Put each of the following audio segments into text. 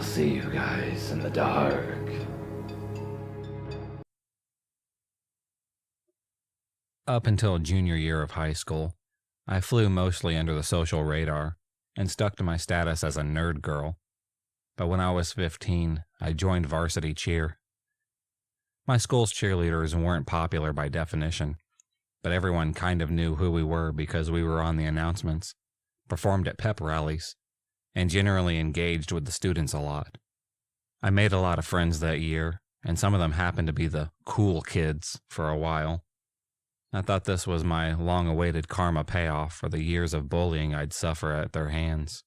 see you guys in the dark. Up until junior year of high school, I flew mostly under the social radar and stuck to my status as a nerd girl. But when I was 15, I joined varsity cheer. My school's cheerleaders weren't popular by definition, but everyone kind of knew who we were because we were on the announcements, performed at pep rallies, and generally engaged with the students a lot. I made a lot of friends that year, and some of them happened to be the cool kids for a while. I thought this was my long-awaited karma payoff for the years of bullying I'd suffer at their hands.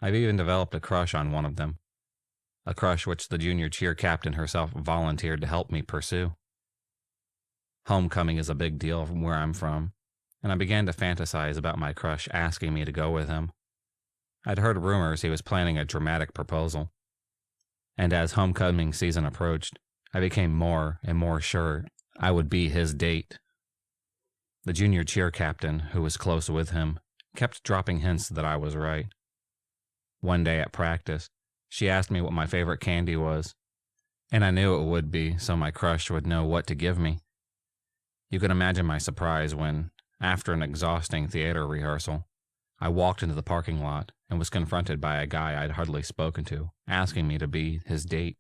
I've even developed a crush on one of them, a crush which the junior cheer captain herself volunteered to help me pursue. Homecoming is a big deal from where I'm from, and I began to fantasize about my crush asking me to go with him. I'd heard rumors he was planning a dramatic proposal, and as homecoming season approached, I became more and more sure I would be his date. The junior cheer captain, who was close with him, kept dropping hints that I was right. One day at practice, she asked me what my favorite candy was, and I knew it would be so my crush would know what to give me. You can imagine my surprise when, after an exhausting theater rehearsal, I walked into the parking lot and was confronted by a guy I'd hardly spoken to, asking me to be his date.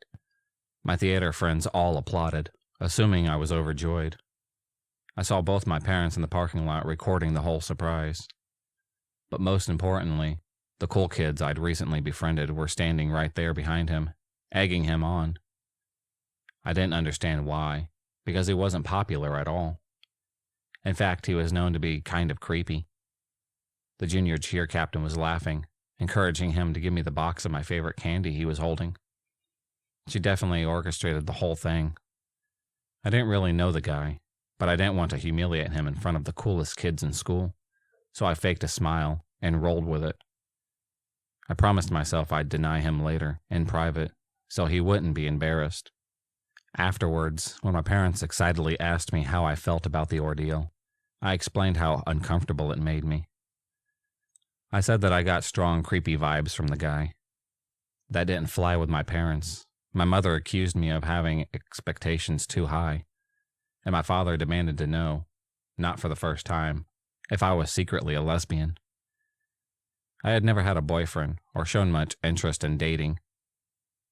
My theater friends all applauded, assuming I was overjoyed. I saw both my parents in the parking lot recording the whole surprise. But most importantly, the cool kids I'd recently befriended were standing right there behind him, egging him on. I didn't understand why, because he wasn't popular at all. In fact, he was known to be kind of creepy. The junior cheer captain was laughing, encouraging him to give me the box of my favorite candy he was holding. She definitely orchestrated the whole thing. I didn't really know the guy, but I didn't want to humiliate him in front of the coolest kids in school, so I faked a smile and rolled with it. I promised myself I'd deny him later, in private, so he wouldn't be embarrassed. Afterwards, when my parents excitedly asked me how I felt about the ordeal, I explained how uncomfortable it made me. I said that I got strong, creepy vibes from the guy. That didn't fly with my parents. My mother accused me of having expectations too high, and my father demanded to know, not for the first time, if I was secretly a lesbian. I had never had a boyfriend or shown much interest in dating.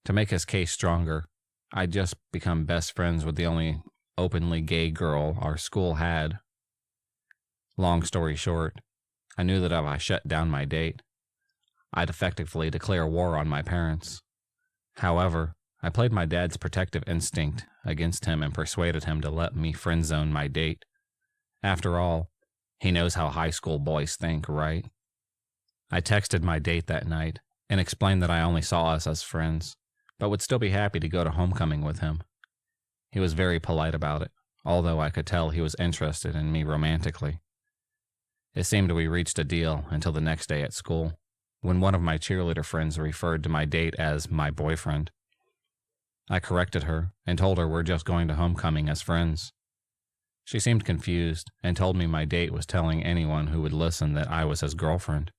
To make his case stronger, I'd just become best friends with the only openly gay girl our school had. Long story short, I knew that if I shut down my date, I'd effectively declare war on my parents. However, I played my dad's protective instinct against him and persuaded him to let me friend-zone my date. After all, he knows how high school boys think, right? I texted my date that night and explained that I only saw us as friends, but would still be happy to go to homecoming with him. He was very polite about it, although I could tell he was interested in me romantically. It seemed we reached a deal until the next day at school, when one of my cheerleader friends referred to my date as my boyfriend. I corrected her and told her we're just going to homecoming as friends. She seemed confused and told me my date was telling anyone who would listen that I was his girlfriend.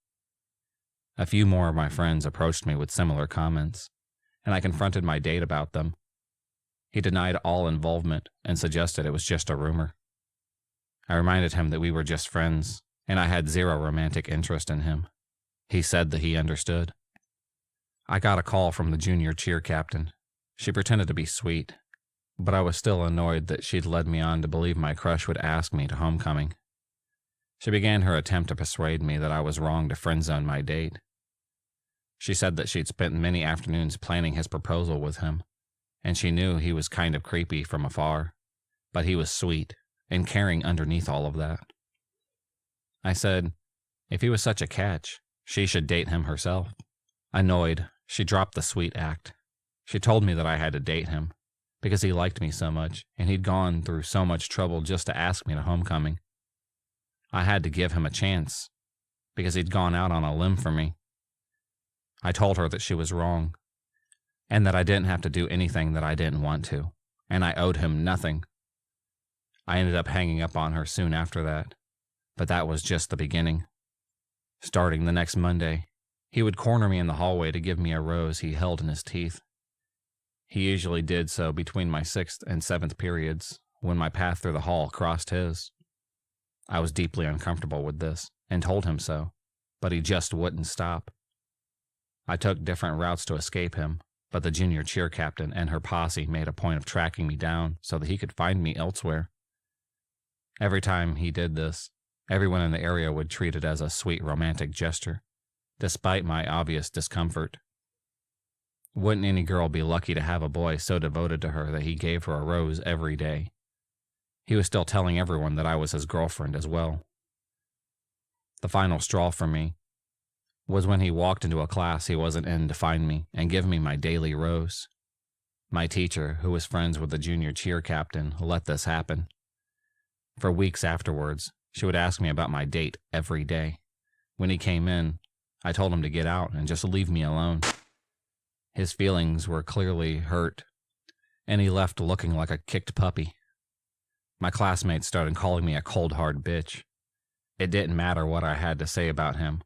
A few more of my friends approached me with similar comments, and I confronted my date about them. He denied all involvement and suggested it was just a rumor. I reminded him that we were just friends, and I had zero romantic interest in him. He said that he understood. I got a call from the junior cheer captain. She pretended to be sweet, but I was still annoyed that she'd led me on to believe my crush would ask me to homecoming. She began her attempt to persuade me that I was wrong to friend-zone my date. She said that she'd spent many afternoons planning his proposal with him, and she knew he was kind of creepy from afar, but he was sweet and caring underneath all of that. I said, if he was such a catch, she should date him herself. Annoyed, she dropped the sweet act. She told me that I had to date him, because he liked me so much, and he'd gone through so much trouble just to ask me to homecoming. I had to give him a chance, because he'd gone out on a limb for me. I told her that she was wrong, and that I didn't have to do anything that I didn't want to, and I owed him nothing. I ended up hanging up on her soon after that, but that was just the beginning. Starting the next Monday, He would corner me in the hallway to give me a rose he held in his teeth. He usually did so between my 6th and 7th periods, when my path through the hall crossed his. I was deeply uncomfortable with this, and told him so, but he just wouldn't stop. I took different routes to escape him, but the junior cheer captain and her posse made a point of tracking me down so that he could find me elsewhere. Every time he did this, everyone in the area would treat it as a sweet romantic gesture, despite my obvious discomfort. Wouldn't any girl be lucky to have a boy so devoted to her that he gave her a rose every day? He was still telling everyone that I was his girlfriend as well. The final straw for me was when he walked into a class he wasn't in to find me and give me my daily rose. My teacher, who was friends with the junior cheer captain, let this happen. For weeks afterwards, she would ask me about my date every day. When he came in, I told him to get out and just leave me alone. His feelings were clearly hurt, and he left looking like a kicked puppy. My classmates started calling me a cold hard bitch. It didn't matter what I had to say about him.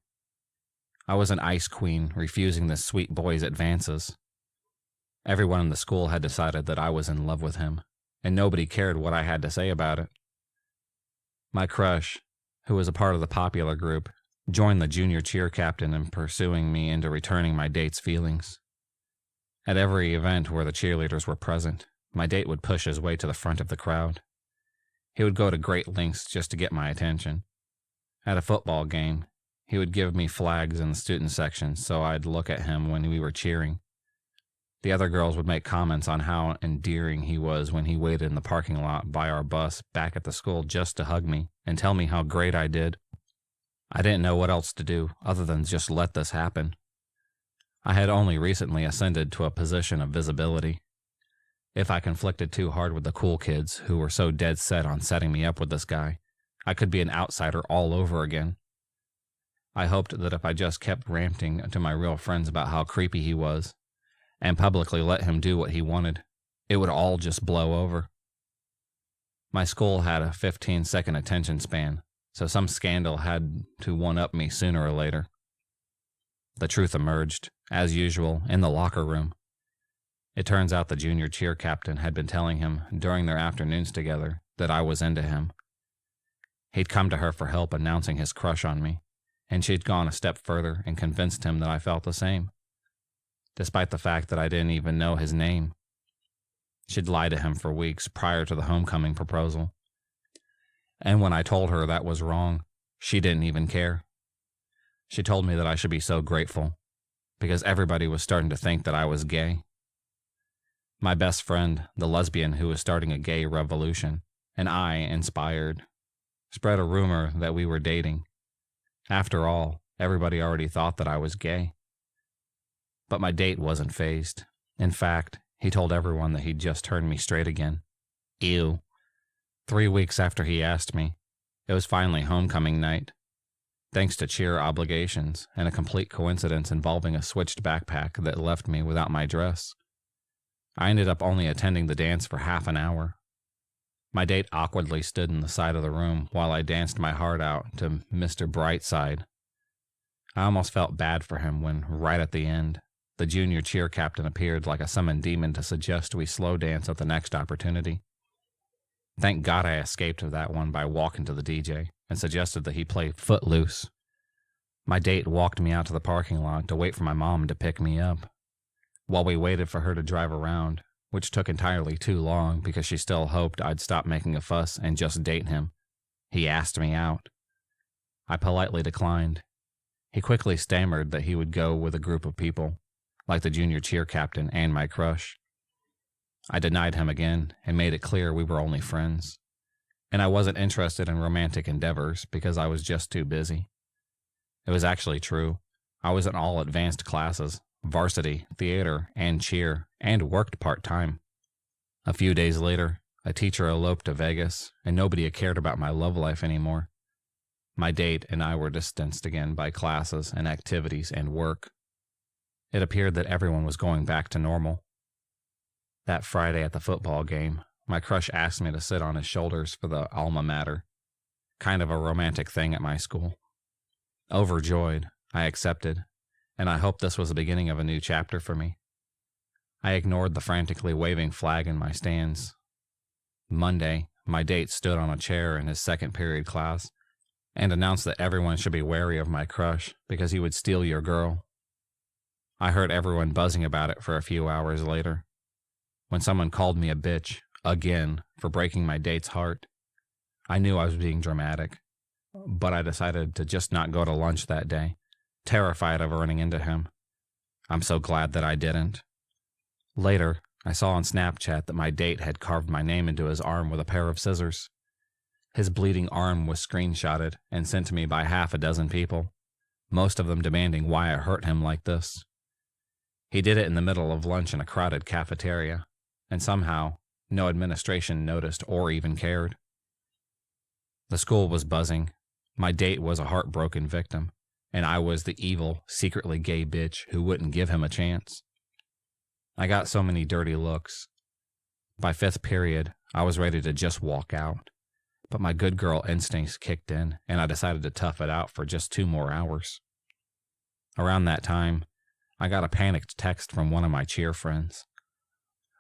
I was an ice queen, refusing this sweet boy's advances. Everyone in the school had decided that I was in love with him, and nobody cared what I had to say about it. My crush, who was a part of the popular group, joined the junior cheer captain in pursuing me into returning my date's feelings. At every event where the cheerleaders were present, my date would push his way to the front of the crowd. He would go to great lengths just to get my attention. At a football game, he would give me flags in the student section so I'd look at him when we were cheering. The other girls would make comments on how endearing he was when he waited in the parking lot by our bus back at the school just to hug me and tell me how great I did. I didn't know what else to do other than just let this happen. I had only recently ascended to a position of visibility. If I conflicted too hard with the cool kids who were so dead set on setting me up with this guy, I could be an outsider all over again. I hoped that if I just kept ranting to my real friends about how creepy he was, and publicly let him do what he wanted, it would all just blow over. My school had a 15-second attention span, so some scandal had to one-up me sooner or later. The truth emerged, as usual, in the locker room. It turns out the junior cheer captain had been telling him during their afternoons together that I was into him. He'd come to her for help announcing his crush on me, and she'd gone a step further and convinced him that I felt the same, despite the fact that I didn't even know his name. She'd lied to him for weeks prior to the homecoming proposal. And when I told her that was wrong, she didn't even care. She told me that I should be so grateful, because everybody was starting to think that I was gay. My best friend, the lesbian who was starting a gay revolution, and I, inspired, spread a rumor that we were dating. After all, everybody already thought that I was gay. But my date wasn't fazed. In fact, he told everyone that he'd just turned me straight again. Ew. 3 weeks after he asked me, it was finally homecoming night. Thanks to cheer obligations and a complete coincidence involving a switched backpack that left me without my dress, I ended up only attending the dance for half an hour. My date awkwardly stood in the side of the room while I danced my heart out to Mr. Brightside. I almost felt bad for him when, right at the end, the junior cheer captain appeared like a summoned demon to suggest we slow dance at the next opportunity. Thank God I escaped that one by walking to the DJ and suggested that he play Footloose. My date walked me out to the parking lot to wait for my mom to pick me up. While we waited for her to drive around, which took entirely too long because she still hoped I'd stop making a fuss and just date him, he asked me out. I politely declined. He quickly stammered that he would go with a group of people, like the junior cheer captain and my crush. I denied him again and made it clear we were only friends, and I wasn't interested in romantic endeavors because I was just too busy. It was actually true. I was in all advanced classes, varsity, theater, and cheer, and worked part-time. A few days later, a teacher eloped to Vegas, and nobody cared about my love life anymore. My date and I were distanced again by classes and activities and work. It appeared that everyone was going back to normal. That Friday at the football game, my crush asked me to sit on his shoulders for the alma mater, kind of a romantic thing at my school. Overjoyed, I accepted, and I hoped this was the beginning of a new chapter for me. I ignored the frantically waving flag in my stands. Monday, my date stood on a chair in his second period class and announced that everyone should be wary of my crush because he would steal your girl. I heard everyone buzzing about it for a few hours later, when someone called me a bitch, again, for breaking my date's heart. I knew I was being dramatic, but I decided to just not go to lunch that day, terrified of running into him. I'm so glad that I didn't. Later, I saw on Snapchat that my date had carved my name into his arm with a pair of scissors. His bleeding arm was screenshotted and sent to me by half a dozen people, most of them demanding why I hurt him like this. He did it in the middle of lunch in a crowded cafeteria, and somehow, no administration noticed or even cared. The school was buzzing. My date was a heartbroken victim, and I was the evil, secretly gay bitch who wouldn't give him a chance. I got so many dirty looks. By fifth period, I was ready to just walk out, but my good girl instincts kicked in, and I decided to tough it out for just 2 more hours. Around that time, I got a panicked text from one of my cheer friends.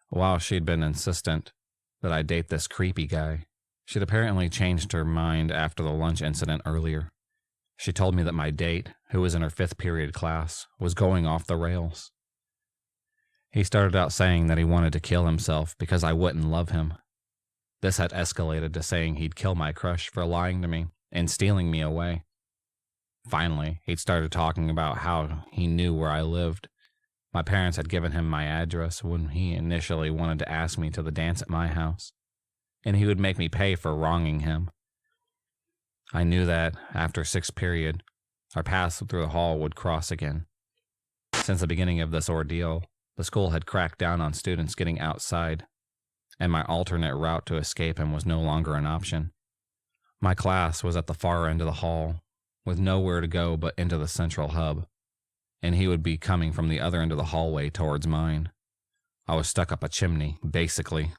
While she'd been insistent that I date this creepy guy, she'd apparently changed her mind after the lunch incident earlier. She told me that my date, who was in her 5th period class, was going off the rails. He started out saying that he wanted to kill himself because I wouldn't love him. This had escalated to saying he'd kill my crush for lying to me and stealing me away. Finally, he'd started talking about how he knew where I lived. My parents had given him my address when he initially wanted to ask me to the dance at my house, and he would make me pay for wronging him. I knew that, after 6th period, our paths through the hall would cross again. Since the beginning of this ordeal, the school had cracked down on students getting outside, and my alternate route to escape him was no longer an option. My class was at the far end of the hall, with nowhere to go but into the central hub, and he would be coming from the other end of the hallway towards mine. I was stuck up a chimney, basically.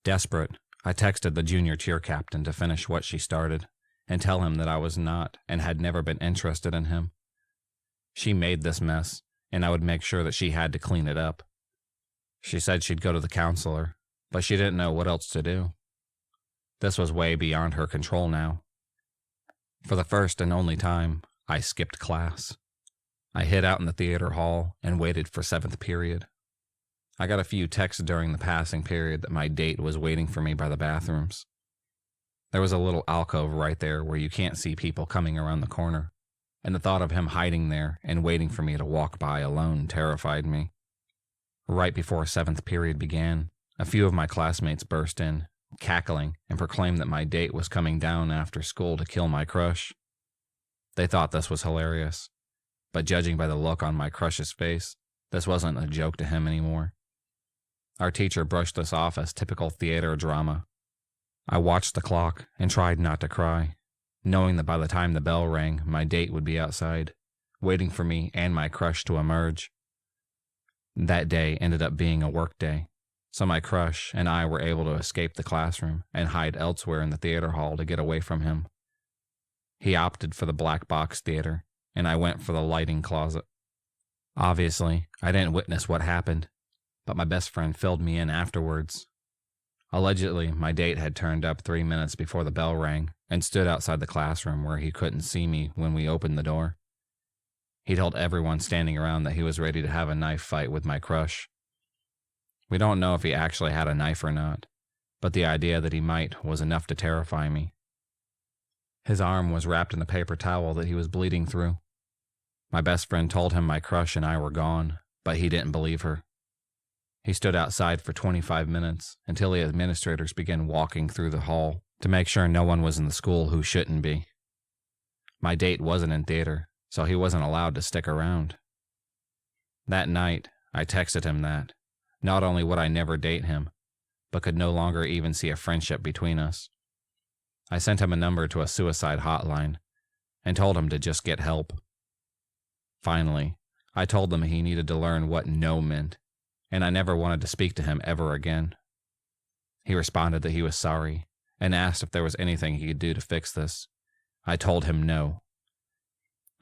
Desperate, I texted the junior cheer captain to finish what she started and tell him that I was not and had never been interested in him. She made this mess, and I would make sure that she had to clean it up. She said she'd go to the counselor, but she didn't know what else to do. This was way beyond her control now. For the first and only time, I skipped class. I hid out in the theater hall and waited for 7th period. I got a few texts during the passing period that my date was waiting for me by the bathrooms. There was a little alcove right there where you can't see people coming around the corner, and the thought of him hiding there and waiting for me to walk by alone terrified me. Right before 7th period began, a few of my classmates burst in, cackling, and proclaimed that my date was coming down after school to kill my crush. They thought this was hilarious, but judging by the look on my crush's face, this wasn't a joke to him anymore. Our teacher brushed this off as typical theater drama. I watched the clock and tried not to cry, knowing that by the time the bell rang, my date would be outside, waiting for me and my crush to emerge. That day ended up being a work day, so my crush and I were able to escape the classroom and hide elsewhere in the theater hall to get away from him. He opted for the black box theater, and I went for the lighting closet. Obviously, I didn't witness what happened, but my best friend filled me in afterwards. Allegedly, my date had turned up 3 minutes before the bell rang and stood outside the classroom where he couldn't see me when we opened the door. He told everyone standing around that he was ready to have a knife fight with my crush. We don't know if he actually had a knife or not, but the idea that he might was enough to terrify me. His arm was wrapped in the paper towel that he was bleeding through. My best friend told him my crush and I were gone, but he didn't believe her. He stood outside for 25 minutes until the administrators began walking through the hall to make sure no one was in the school who shouldn't be. My date wasn't in theater, so he wasn't allowed to stick around. That night, I texted him that not only would I never date him, but could no longer even see a friendship between us. I sent him a number to a suicide hotline and told him to just get help. Finally, I told him he needed to learn what no meant, and I never wanted to speak to him ever again. He responded that he was sorry and asked if there was anything he could do to fix this. I told him no.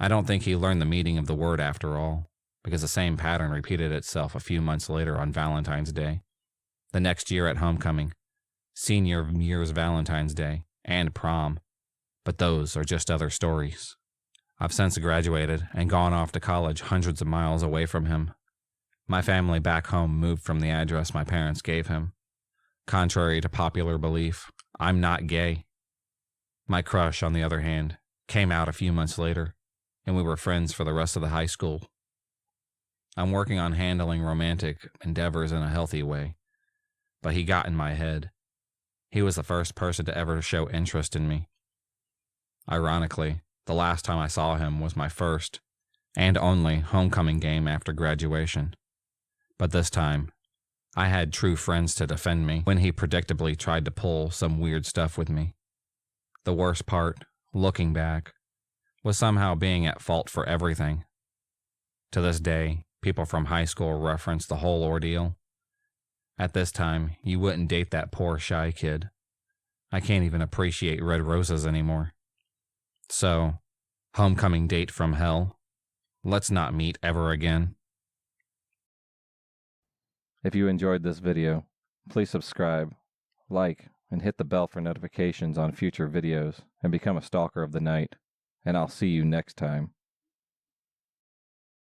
I don't think he learned the meaning of the word after all, because the same pattern repeated itself a few months later on Valentine's Day, the next year at homecoming, senior year's Valentine's Day, and prom. But those are just other stories. I've since graduated and gone off to college hundreds of miles away from him. My family back home moved from the address my parents gave him. Contrary to popular belief, I'm not gay. My crush, on the other hand, came out a few months later, and we were friends for the rest of the high school. I'm working on handling romantic endeavors in a healthy way, but he got in my head. He was the first person to ever show interest in me. Ironically, the last time I saw him was my first and only homecoming game after graduation. But this time, I had true friends to defend me when he predictably tried to pull some weird stuff with me. The worst part, looking back, was somehow being at fault for everything. To this day, people from high school reference the whole ordeal. At this time, you wouldn't date that poor shy kid. I can't even appreciate red roses anymore. So, homecoming date from hell. Let's not meet ever again. If you enjoyed this video, please subscribe, like, and hit the bell for notifications on future videos, and become a stalker of the night. And I'll see you next time.